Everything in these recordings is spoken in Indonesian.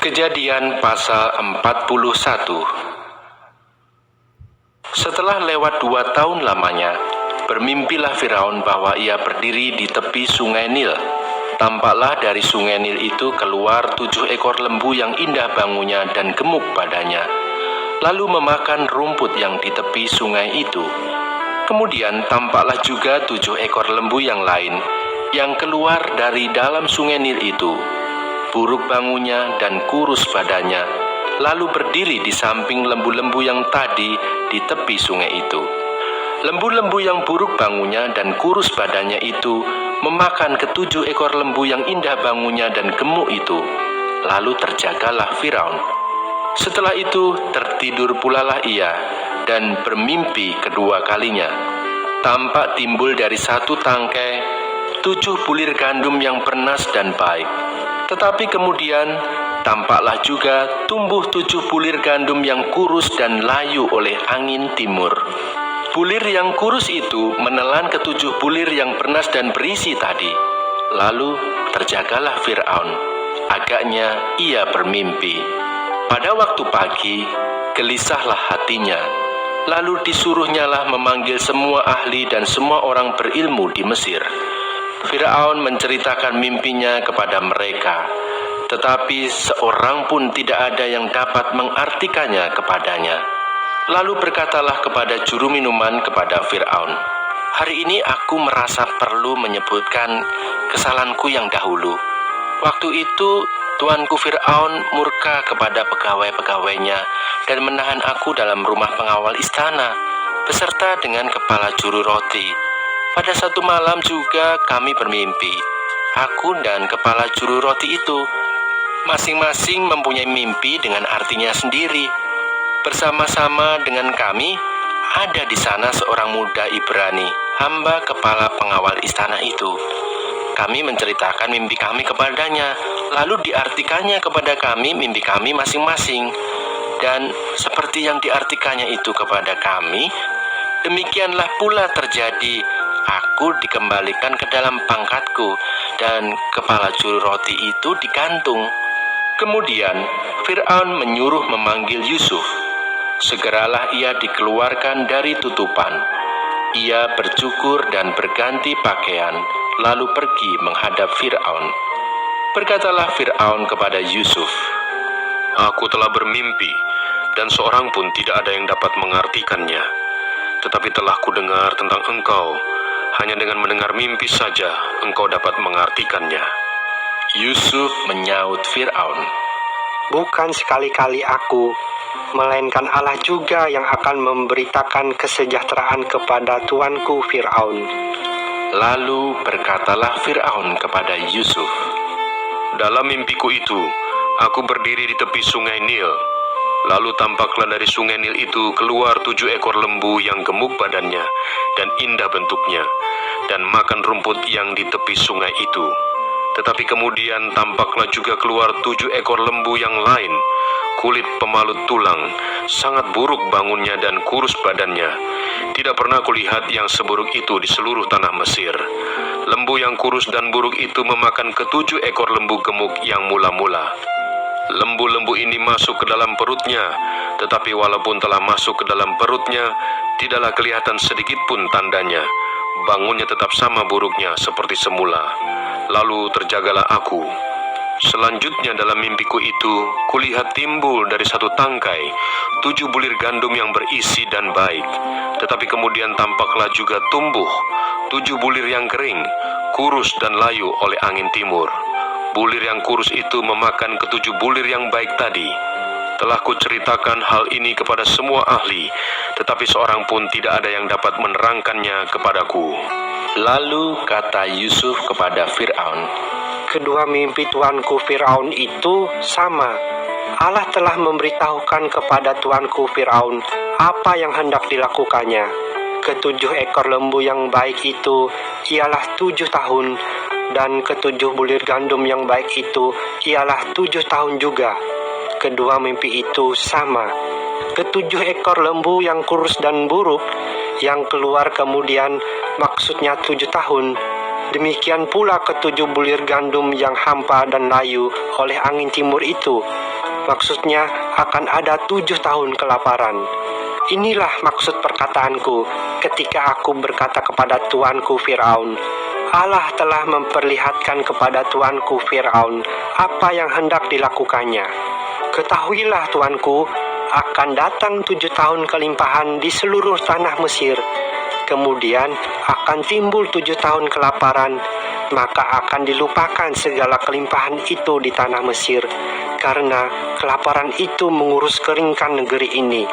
Kejadian pasal 41. Setelah lewat 2 tahun lamanya, bermimpilah Firaun bahwa ia berdiri di tepi sungai Nil. Tampaklah dari sungai Nil itu keluar 7 ekor lembu yang indah bangunnya dan gemuk badannya, lalu memakan rumput yang di tepi sungai itu. Kemudian tampaklah juga 7 ekor lembu yang lain yang keluar dari dalam sungai Nil itu, buruk bangunnya dan kurus badannya, lalu berdiri di samping lembu-lembu yang tadi di tepi sungai itu. Lembu-lembu yang buruk bangunnya dan kurus badannya itu memakan ke-7 ekor lembu yang indah bangunnya dan gemuk itu. Lalu terjagalah Firaun. Setelah itu tertidur pulalah ia dan bermimpi kedua kalinya. Tampak timbul dari satu tangkai 7 bulir gandum yang bernas dan baik. Tetapi kemudian tampaklah juga tumbuh 7 bulir gandum yang kurus dan layu oleh angin timur. Bulir yang kurus itu menelan ke-7 bulir yang bernas dan berisi tadi. Lalu terjagalah Firaun. Agaknya ia bermimpi. Pada waktu pagi, gelisahlah hatinya. Lalu disuruhnyalah memanggil semua ahli dan semua orang berilmu di Mesir. Firaun menceritakan mimpinya kepada mereka, tetapi seorang pun tidak ada yang dapat mengartikannya kepadanya. Lalu berkatalah kepada juru minuman kepada Firaun, "Hari ini aku merasa perlu menyebutkan kesalahanku yang dahulu. Waktu itu tuanku Firaun murka kepada pegawai-pegawainya dan menahan aku dalam rumah pengawal istana, beserta dengan kepala juru roti. Pada satu malam juga kami bermimpi. Aku dan kepala juru roti itu masing-masing mempunyai mimpi dengan artinya sendiri. Bersama-sama dengan kami, ada di sana seorang muda Ibrani, hamba kepala pengawal istana itu. Kami menceritakan mimpi kami kepadanya, lalu diartikannya kepada kami mimpi kami masing-masing. Dan seperti yang diartikannya itu kepada kami, demikianlah pula terjadi. Aku dikembalikan ke dalam pangkatku, dan kepala juru roti itu digantung." Kemudian Firaun menyuruh memanggil Yusuf. Segeralah ia dikeluarkan dari tutupan. Ia bercukur dan berganti pakaian, lalu pergi menghadap Firaun. Berkatalah Firaun kepada Yusuf, "Aku telah bermimpi, dan seorang pun tidak ada yang dapat mengartikannya. Tetapi telah kudengar tentang engkau. Hanya dengan mendengar mimpi saja engkau dapat mengartikannya." Yusuf menyaut Firaun, "Bukan sekali-kali aku, melainkan Allah juga yang akan memberitakan kesejahteraan kepada tuanku Firaun." Lalu berkatalah Firaun kepada Yusuf, "Dalam mimpiku itu, aku berdiri di tepi sungai Nil. Lalu tampaklah dari sungai Nil itu keluar 7 ekor lembu yang gemuk badannya dan indah bentuknya, dan makan rumput yang di tepi sungai itu. Tetapi kemudian tampaklah juga keluar 7 ekor lembu yang lain, kulit pemalut tulang, sangat buruk bangunnya dan kurus badannya. Tidak pernah kulihat yang seburuk itu di seluruh tanah Mesir. Lembu yang kurus dan buruk itu memakan ke-7 ekor lembu gemuk yang mula-mula. Lembu-lembu ini masuk ke dalam perutnya, tetapi walaupun telah masuk ke dalam perutnya, tidaklah kelihatan sedikit pun tandanya. Bangunnya tetap sama buruknya seperti semula. Lalu terjagalah aku. Selanjutnya dalam mimpiku itu, kulihat timbul dari satu tangkai 7 bulir gandum yang berisi dan baik. Tetapi kemudian tampaklah juga tumbuh 7 bulir yang kering, kurus dan layu oleh angin timur. Bulir yang kurus itu memakan ke-7 bulir yang baik tadi. Telah kuceritakan hal ini kepada semua ahli, tetapi seorang pun tidak ada yang dapat menerangkannya kepadaku." Lalu kata Yusuf kepada Firaun, "Kedua mimpi tuanku Firaun itu sama. Allah telah memberitahukan kepada tuanku Firaun apa yang hendak dilakukannya. Ke-7 ekor lembu yang baik itu ialah 7 tahun, dan ke-7 bulir gandum yang baik itu ialah 7 tahun juga. Kedua mimpi itu sama. Ke-7 ekor lembu yang kurus dan buruk yang keluar kemudian maksudnya 7 tahun. Demikian pula ke-7 bulir gandum yang hampa dan layu oleh angin timur itu maksudnya akan ada 7 tahun kelaparan. Inilah maksud perkataanku ketika aku berkata kepada tuanku Firaun, Allah telah memperlihatkan kepada tuanku Firaun apa yang hendak dilakukannya. Ketahuilah tuanku, akan datang 7 tahun kelimpahan di seluruh tanah Mesir. Kemudian akan timbul 7 tahun kelaparan, maka akan dilupakan segala kelimpahan itu di tanah Mesir, karena kelaparan itu mengurus keringkan negeri ini.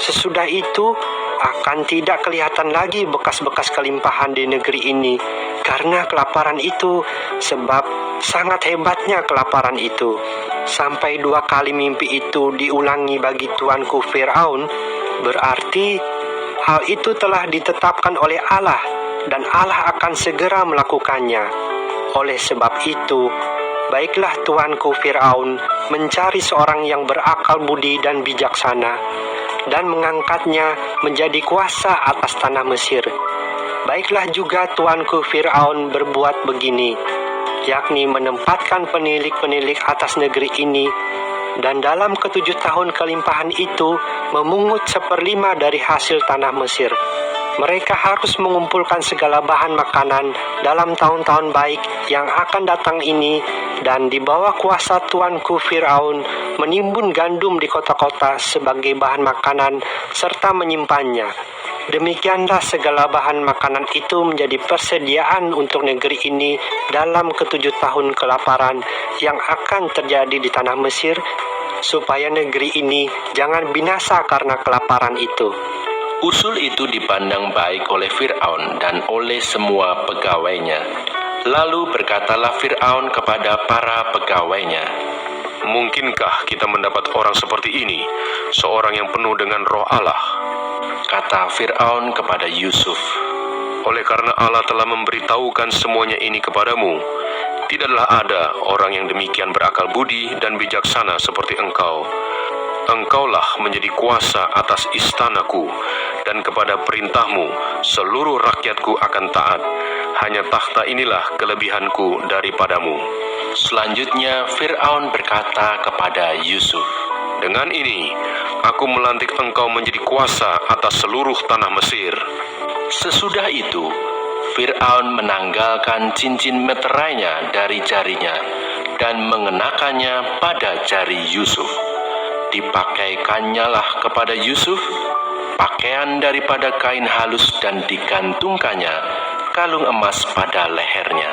Sesudah itu akan tidak kelihatan lagi bekas-bekas kelimpahan di negeri ini, karena kelaparan itu, sebab sangat hebatnya kelaparan itu. Sampai 2 kali mimpi itu diulangi bagi tuanku Firaun, berarti hal itu telah ditetapkan oleh Allah, dan Allah akan segera melakukannya. Oleh sebab itu, baiklah tuanku Firaun mencari seorang yang berakal budi dan bijaksana, dan mengangkatnya menjadi kuasa atas tanah Mesir. Baiklah juga tuanku Firaun berbuat begini, yakni menempatkan penilik-penilik atas negeri ini, dan dalam ke-7 tahun kelimpahan itu memungut 1/5 dari hasil tanah Mesir. Mereka harus mengumpulkan segala bahan makanan dalam tahun-tahun baik yang akan datang ini, dan di bawah kuasa tuanku Firaun menimbun gandum di kota-kota sebagai bahan makanan serta menyimpannya. Demikianlah segala bahan makanan itu menjadi persediaan untuk negeri ini dalam ke-7 tahun kelaparan yang akan terjadi di tanah Mesir, supaya negeri ini jangan binasa karena kelaparan itu. Usul itu dipandang baik oleh Firaun dan oleh semua pegawainya. Lalu berkatalah Firaun kepada para pegawainya, Mungkinkah kita mendapat orang seperti ini, seorang yang penuh dengan roh Allah? Kata Firaun kepada Yusuf, Oleh karena Allah telah memberitahukan semuanya ini kepadamu, tidaklah ada orang yang demikian berakal budi dan bijaksana seperti engkau. Engkaulah menjadi kuasa atas istanaku, dan kepada perintahmu seluruh rakyatku akan taat. Hanya takhta inilah kelebihanku daripadamu. Selanjutnya Firaun berkata kepada Yusuf, Dengan ini, aku melantik engkau menjadi kuasa atas seluruh tanah Mesir. Sesudah itu, Firaun menanggalkan cincin meterainya dari jarinya dan mengenakannya pada jari Yusuf. Dipakaikannyalah kepada Yusuf pakaian daripada kain halus dan digantungkannya kalung emas pada lehernya.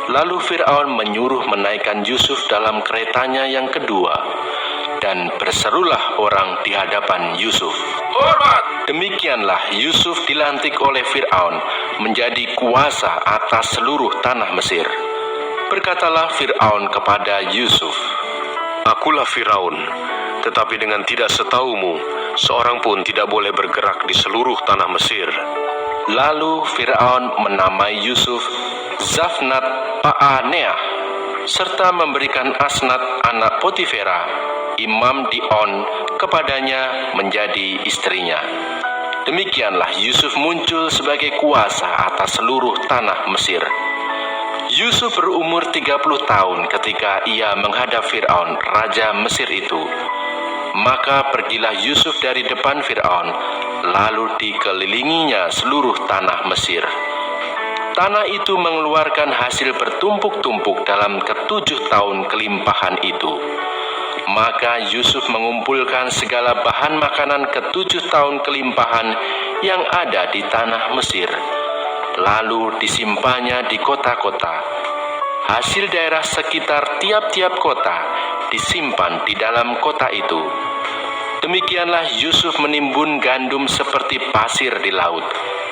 Lalu Firaun menyuruh menaikkan Yusuf dalam keretanya yang kedua, dan berserulah orang di hadapan Yusuf, "Hormat!" Demikianlah Yusuf dilantik oleh Firaun menjadi kuasa atas seluruh tanah Mesir. Berkatalah Firaun kepada Yusuf, Akulah Firaun, tetapi dengan tidak setaumu, seorang pun tidak boleh bergerak di seluruh tanah Mesir. Lalu Firaun menamai Yusuf Zafnat Pa'aneah, serta memberikan Asnat anak Potifera, imam di On, kepadanya menjadi istrinya. Demikianlah Yusuf muncul sebagai kuasa atas seluruh tanah Mesir. Yusuf berumur 30 tahun ketika ia menghadap Firaun, raja Mesir itu. Maka pergilah Yusuf dari depan Firaun, lalu dikelilinginya seluruh tanah Mesir. Tanah itu mengeluarkan hasil bertumpuk-tumpuk dalam ke-7 tahun kelimpahan itu. Maka Yusuf mengumpulkan segala bahan makanan ke-7 tahun kelimpahan yang ada di tanah Mesir, lalu disimpannya di kota-kota. Hasil daerah sekitar tiap-tiap kota disimpan di dalam kota itu. Demikianlah Yusuf menimbun gandum seperti pasir di laut,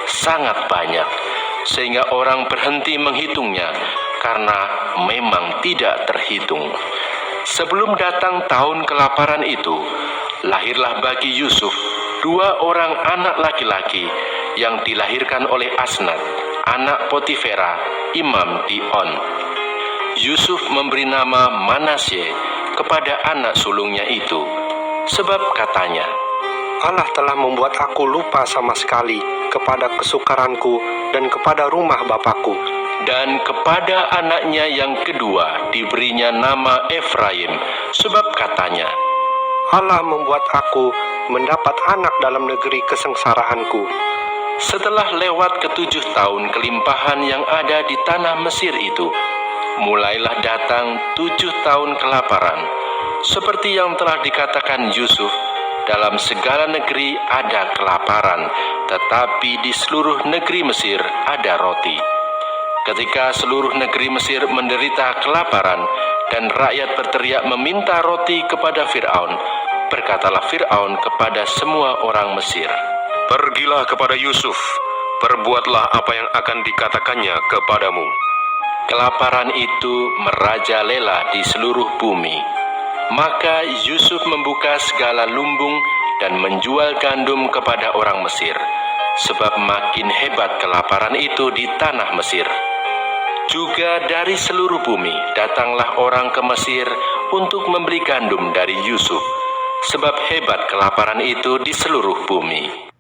sangat banyak, sehingga orang berhenti menghitungnya, karena memang tidak terhitung. Sebelum datang tahun kelaparan itu, lahirlah bagi Yusuf 2 orang anak laki-laki yang dilahirkan oleh Asnat, anak Potifera, imam di On. Yusuf memberi nama Manasye kepada anak sulungnya itu, sebab katanya, Allah telah membuat aku lupa sama sekali kepada kesukaranku dan kepada rumah bapakku. Dan kepada anaknya yang kedua diberinya nama Efraim, sebab katanya, Allah membuat aku mendapat anak dalam negeri kesengsaraanku. setelah lewat ke-7 tahun kelimpahan yang ada di tanah Mesir itu, mulailah datang 7 tahun kelaparan, seperti yang telah dikatakan Yusuf, dalam segala negeri ada kelaparan, tetapi di seluruh negeri Mesir ada roti. Ketika seluruh negeri Mesir menderita kelaparan, dan rakyat berteriak meminta roti kepada Fir'aun, berkatalah Fir'aun kepada semua orang Mesir, Pergilah kepada Yusuf, perbuatlah apa yang akan dikatakannya kepadamu. kelaparan itu merajalela di seluruh bumi. Maka Yusuf membuka segala lumbung dan menjual gandum kepada orang Mesir, sebab makin hebat kelaparan itu di tanah Mesir. Juga dari seluruh bumi datanglah orang ke Mesir untuk membeli gandum dari Yusuf, sebab hebat kelaparan itu di seluruh bumi.